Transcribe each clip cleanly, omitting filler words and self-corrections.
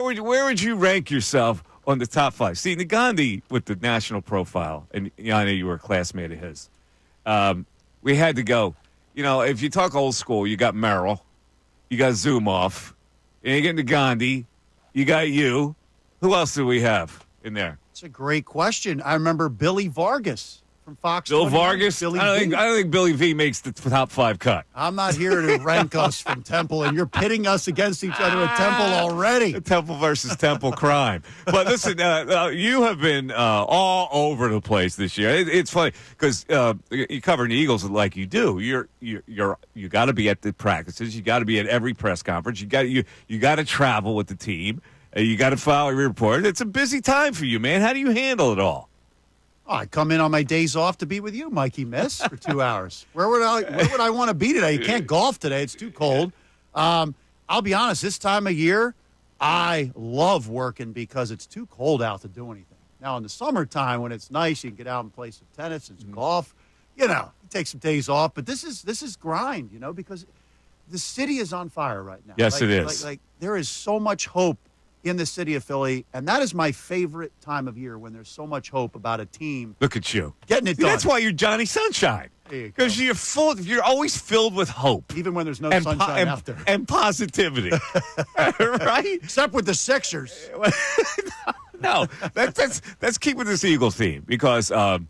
Where would you rank yourself on the top 5? See, Nagandi with the national profile, and I know you were a classmate of his. We had to go. If you talk old school, you got Merrill, you got Zumoff, and you get Nagandi, you got you. Who else do we have in there? It's a great question. I remember Billy Vargas from Fox. Bill 29. Vargas? I don't think Billy V makes the top 5 cut. I'm not here to rank us from Temple, and you're pitting us against each other at Temple already. Temple versus Temple crime. But listen, you have been all over the place this year. It's funny because you covering the Eagles like you do. You got to be at the practices. You got to be at every press conference. You got to travel with the team. You got to file a report. It's a busy time for you, man. How do you handle it all? Oh, I come in on my days off to be with you, Mikey Miss, for 2 hours. Where would I want to be today? You can't golf today. It's too cold. I'll be honest, this time of year, I love working because it's too cold out to do anything. Now, in the summertime, when it's nice, you can get out and play some tennis and some golf. You take some days off. But this is grind, because the city is on fire right now. Yes, it is. Like there is so much hope in the city of Philly, and that is my favorite time of year when there's so much hope about a team. Look at you. Getting it done. That's why you're Johnny Sunshine. Because you're always filled with hope. Even when there's no sunshine after. And positivity. Right? Except with the Sixers. No, let's keep with this Eagles theme because I'm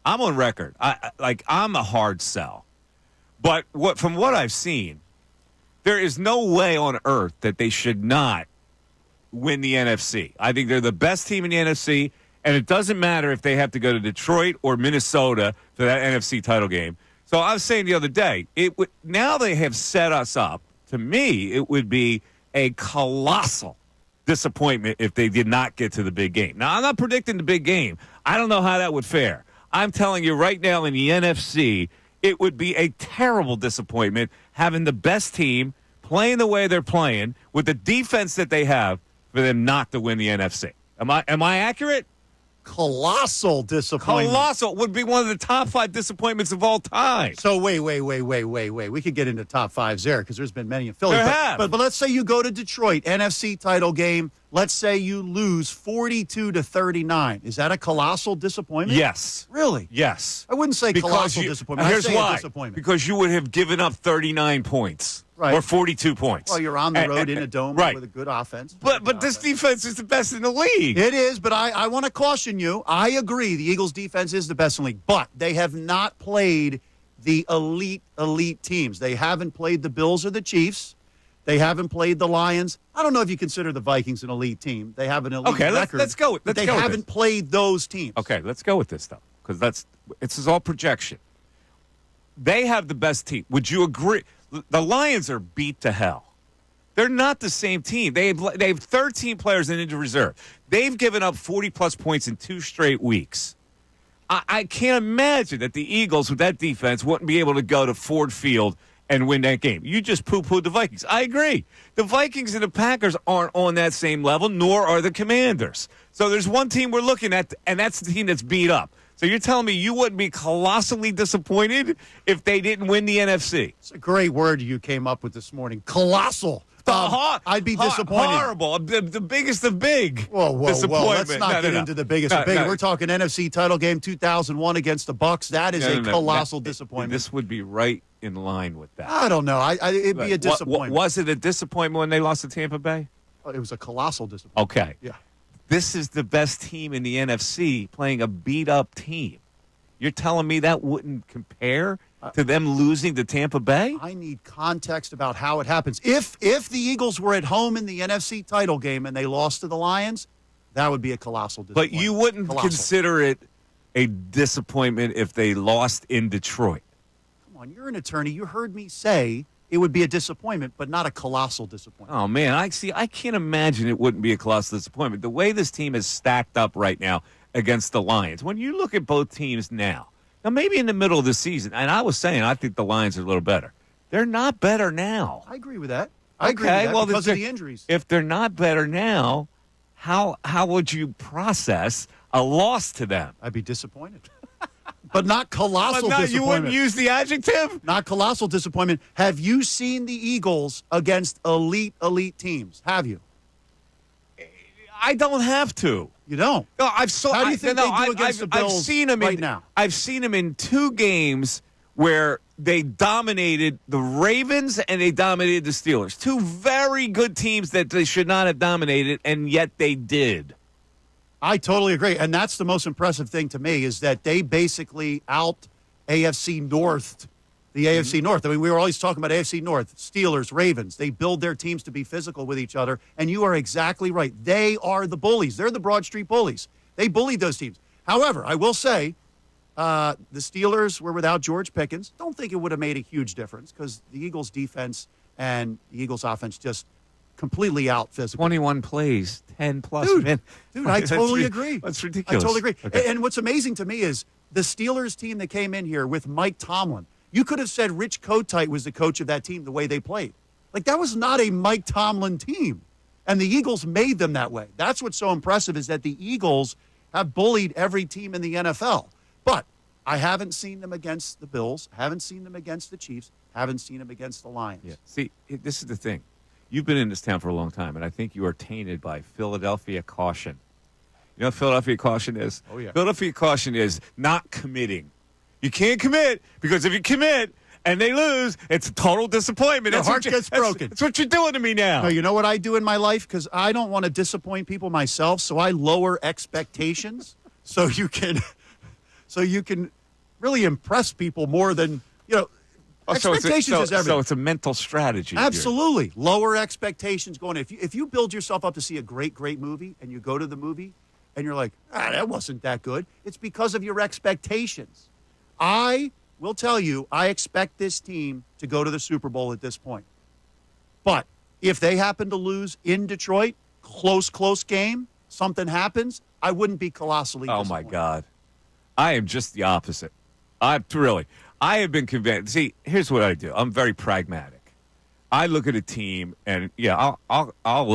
on record. I'm a hard sell. But from what I've seen, there is no way on earth that they should not win the NFC. I think they're the best team in the NFC, and it doesn't matter if they have to go to Detroit or Minnesota for that NFC title game. So I was saying the other day, now they have set us up. To me, it would be a colossal disappointment if they did not get to the big game. Now, I'm not predicting the big game. I don't know how that would fare. I'm telling you right now in the NFC, it would be a terrible disappointment having the best team playing the way they're playing with the defense that they have for them not to win the NFC. Am I accurate? Colossal disappointment. Colossal would be one of the top 5 disappointments of all time. So wait. We could get into top 5s there because there's been many in Philly. But let's say you go to Detroit, NFC title game. Let's say you lose 42-39. Is that a colossal disappointment? Yes. Really? Yes. I wouldn't say colossal disappointment. Here's why. Disappointment. Because you would have given up 39 points. Right. Or 42 points. Well, you're on the road in a dome with a good offense. But this defense is the best in the league. It is, but I want to caution you. I agree the Eagles' defense is the best in the league, but they have not played the elite teams. They haven't played the Bills or the Chiefs. They haven't played the Lions. I don't know if you consider the Vikings an elite team. They have an elite record. Let's go. They haven't played those teams. Okay, let's go with this, though, because this is all projection. They have the best team. Would you agree? The Lions are beat to hell. They're not the same team. They have 13 players in injured reserve. They've given up 40-plus points in 2 straight weeks. I can't imagine that the Eagles, with that defense, wouldn't be able to go to Ford Field and win that game. You just poo-pooed the Vikings. I agree. The Vikings and the Packers aren't on that same level, nor are the Commanders. So there's one team we're looking at, and that's the team that's beat up. So you're telling me you wouldn't be colossally disappointed if they didn't win the NFC? It's a great word you came up with this morning. Colossal. I'd be disappointed. Horrible. The biggest of big. Whoa. Let's not get no. into the biggest of big. We're talking NFC title game 2001 against the Bucs. That is a colossal disappointment. This would be right in line with that. I don't know. It'd be a disappointment. Was it a disappointment when they lost to Tampa Bay? It was a colossal disappointment. Okay. Yeah. This is the best team in the NFC playing a beat-up team. You're telling me that wouldn't compare to them losing to Tampa Bay? I need context about how it happens. If the Eagles were at home in the NFC title game and they lost to the Lions, that would be a colossal disappointment. But you wouldn't consider it a disappointment if they lost in Detroit. Come on, you're an attorney. You heard me say it would be a disappointment, but not a colossal disappointment. Oh, man, I can't imagine it wouldn't be a colossal disappointment. The way this team is stacked up right now against the Lions, when you look at both teams now maybe in the middle of the season, and I was saying I think the Lions are a little better. They're not better now. I agree with that. I agree with that because of the injuries. If they're not better now, how would you process a loss to them? I'd be disappointed. But not colossal disappointment. You wouldn't use the adjective? Not colossal disappointment. Have you seen the Eagles against elite teams? Have you? I don't have to. You don't. No, How do you think they do against the Bills I've seen him right now? I've seen him in 2 games where they dominated the Ravens and they dominated the Steelers. 2 very good teams that they should not have dominated, and yet they did. I totally agree. And that's the most impressive thing to me is that they basically out AFC North, the AFC North. I mean, we were always talking about AFC North, Steelers, Ravens. They build their teams to be physical with each other. And you are exactly right. They are the bullies. They're the Broad Street bullies. They bullied those teams. However, I will say the Steelers were without George Pickens. Don't think it would have made a huge difference because the Eagles' defense and the Eagles' offense just completely out physical. 21 plays, 10-plus Dude, men. I totally agree. That's ridiculous. I totally agree. Okay. And what's amazing to me is the Steelers team that came in here with Mike Tomlin. You could have said Rich Kotite was the coach of that team the way they played. Like, that was not a Mike Tomlin team. And the Eagles made them that way. That's what's so impressive is that the Eagles have bullied every team in the NFL. But I haven't seen them against the Bills, haven't seen them against the Chiefs, haven't seen them against the Lions. Yeah. See, this is the thing. You've been in this town for a long time, and I think you are tainted by Philadelphia caution. You know what Philadelphia caution is? Oh, yeah. Philadelphia caution is not committing. You can't commit because if you commit and they lose, it's a total disappointment. Your heart gets broken. That's what you're doing to me now. No, you know what I do in my life? Because I don't want to disappoint people myself, so I lower expectations so you can really impress people more than, expectations is everything. So it's a mental strategy. Absolutely. Lower expectations going. If you build yourself up to see a great movie and you go to the movie and you're like, that wasn't that good, it's because of your expectations. I will tell you, I expect this team to go to the Super Bowl at this point. But if they happen to lose in Detroit, close game, something happens, I wouldn't be colossally disappointed. Oh, my God. I am just the opposite. I have been convinced. See, here's what I do. I'm very pragmatic. I look at a team, and I'll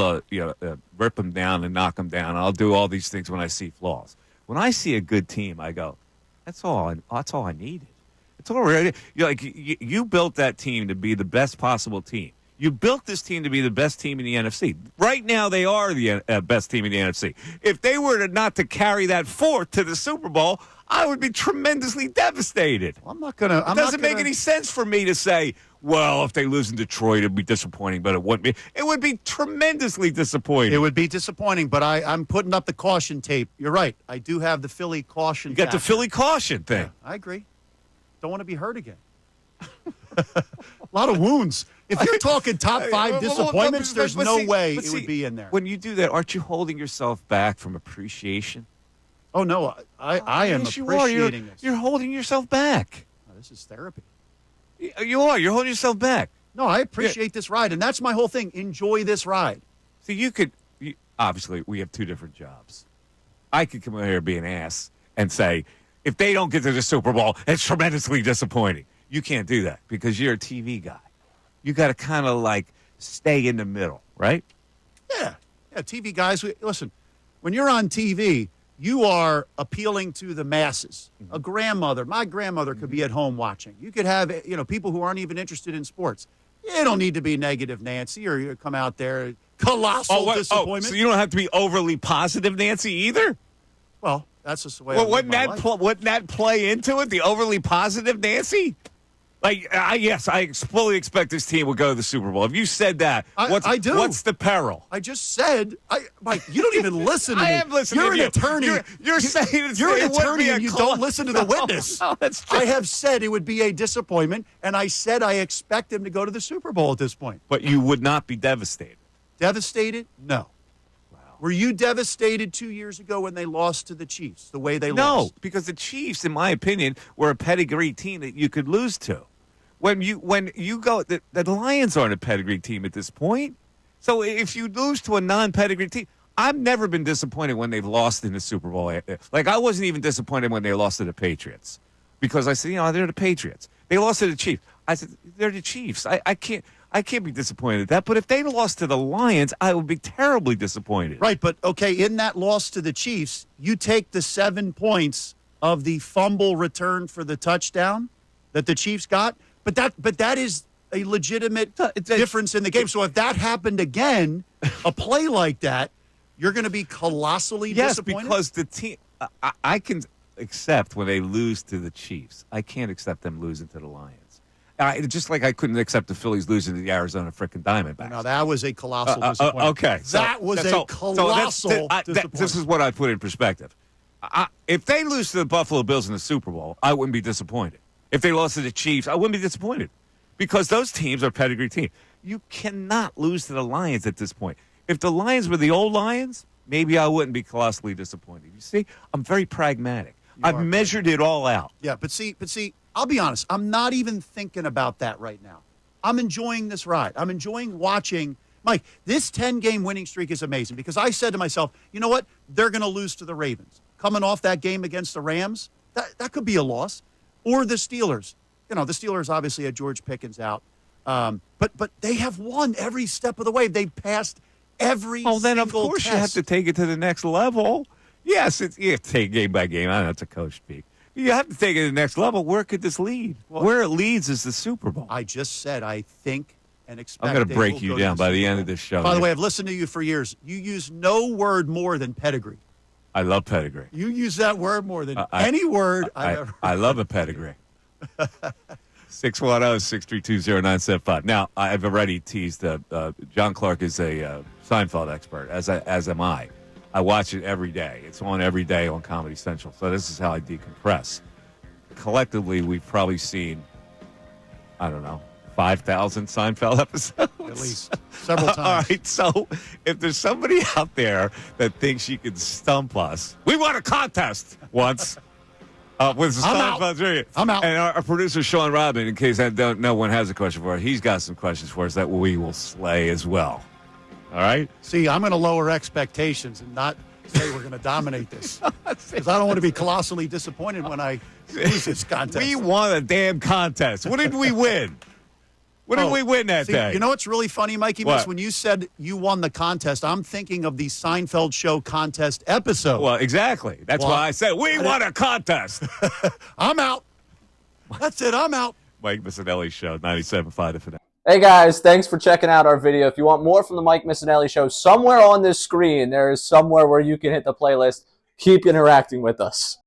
rip them down and knock them down. I'll do all these things when I see flaws. When I see a good team, I go, that's all I needed. It's all right. You built that team to be the best possible team. You built this team to be the best team in the NFC. Right now, they are the best team in the NFC. If they were not to carry that forth to the Super Bowl, I would be tremendously devastated. I'm not going to. It doesn't make any sense for me to say, well, if they lose in Detroit, it'd be disappointing, but it wouldn't be. It would be tremendously disappointing. It would be disappointing, but I'm putting up the caution tape. You're right. I do have the Philly caution. You got factor. the Philly caution thing. Yeah, I agree. Don't want to be hurt again. A lot of wounds. If you're talking top 5 disappointments, there's no way it would be in there. When you do that, aren't you holding yourself back from appreciation? Oh, no. I am Yes, appreciating this. You're holding yourself back. Oh, this is therapy. You are. You're holding yourself back. No, I appreciate this ride, and that's my whole thing. Enjoy this ride. See, obviously, we have 2 different jobs. I could come over here and be an ass and say, if they don't get to the Super Bowl, it's tremendously disappointing. You can't do that because you're a TV guy. You got to kind of stay in the middle, right? Yeah. TV guys, listen, when you're on TV, you are appealing to the masses. A grandmother, my grandmother could be at home watching. You could have, people who aren't even interested in sports. You don't need to be negative, Nancy, or you come out there, colossal disappointment. So you don't have to be overly positive, Nancy, either? Well, that's just the way I live my life. Wouldn't that play into it, the overly positive Nancy? I fully expect this team will go to the Super Bowl. If you said that, I do. What's the peril? I just said, Mike, you don't even listen to me. I am listening You're to you. an attorney. You're saying you're an it would attorney be and you don't listen to the witness. No, that's true. I have said it would be a disappointment, and I said I expect him to go to the Super Bowl at this point. But you would not be devastated. Devastated? No. Wow. Were you devastated 2 years ago when they lost to the Chiefs, the way they No, lost? because the Chiefs, in my opinion, were a pedigree team that you could lose to. When you go, the Lions aren't a pedigree team at this point. So if you lose to a non-pedigree team, I've never been disappointed when they've lost in the Super Bowl. I wasn't even disappointed when they lost to the Patriots because I said, they're the Patriots. They lost to the Chiefs. I said, they're the Chiefs. I can't be disappointed at that. But if they lost to the Lions, I would be terribly disappointed. Right, but okay, in that loss to the Chiefs, you take the 7 points of the fumble return for the touchdown that the Chiefs got. But that is a legitimate difference in the game. So if that happened again, a play like that, You're going to be colossally Yes, disappointed? because the team. I can accept when they lose to the Chiefs. I can't accept them losing to the Lions. Just like I couldn't accept the Phillies losing to the Arizona frickin' Diamondbacks. Now, that was a colossal disappointment. Okay. That was a colossal disappointment. This is what I put in perspective. If they lose to the Buffalo Bills in the Super Bowl, I wouldn't be disappointed. If they lost to the Chiefs, I wouldn't be disappointed because those teams are pedigree teams. You cannot lose to the Lions at this point. If the Lions were the old Lions, maybe I wouldn't be colossally disappointed. You see, I'm very pragmatic. I've measured it all out. Yeah, but see, I'll be honest. I'm not even thinking about that right now. I'm enjoying this ride. I'm enjoying watching. Mike, this 10-game winning streak is amazing because I said to myself, you know what? They're going to lose to the Ravens. Coming off that game against the Rams, that could be a loss. Or the Steelers. You know, the Steelers obviously had George Pickens out. But they have won every step of the way. They passed every single then of course test. You have to take it to the next level. Yes, you have to take game by game. I know it's a coach speak. You have to take it to the next level. Where could this lead? Where it leads is the Super Bowl. I just said I think and expect. I'm going to break you down by the end of this show. By the way, I've listened to you for years. You use no word more than pedigree. I love pedigree. You use that word more than any word I've ever heard. I love a pedigree. 610-632-0975. Now, I've already teased John Clark is a Seinfeld expert, as am I. I watch it every day. It's on every day on Comedy Central. So this is how I decompress. Collectively, we've probably seen, I don't know, 5,000 Seinfeld episodes. At least. Several times. All right, so if there's somebody out there that thinks you can stump us, we won a contest once. With the Seinfeld. I'm out. And our producer, Sean Robin, in case no one has a question for us, he's got some questions for us that we will slay as well. All right? See, I'm going to lower expectations and not say we're going to dominate this. Because I don't want to be colossally disappointed when I lose this contest. We won a damn contest. What did we win? What did we win that day? You know what's really funny, Mikey? What? When you said you won the contest, I'm thinking of the Seinfeld show contest episode. Well, exactly. That's why I said we won a contest. I'm out. That's it. I'm out. Mike Missanelli Show, 97.5 The Fanatic. Hey guys, thanks for checking out our video. If you want more from the Mike Missanelli Show, somewhere on this screen, there is somewhere where you can hit the playlist. Keep interacting with us.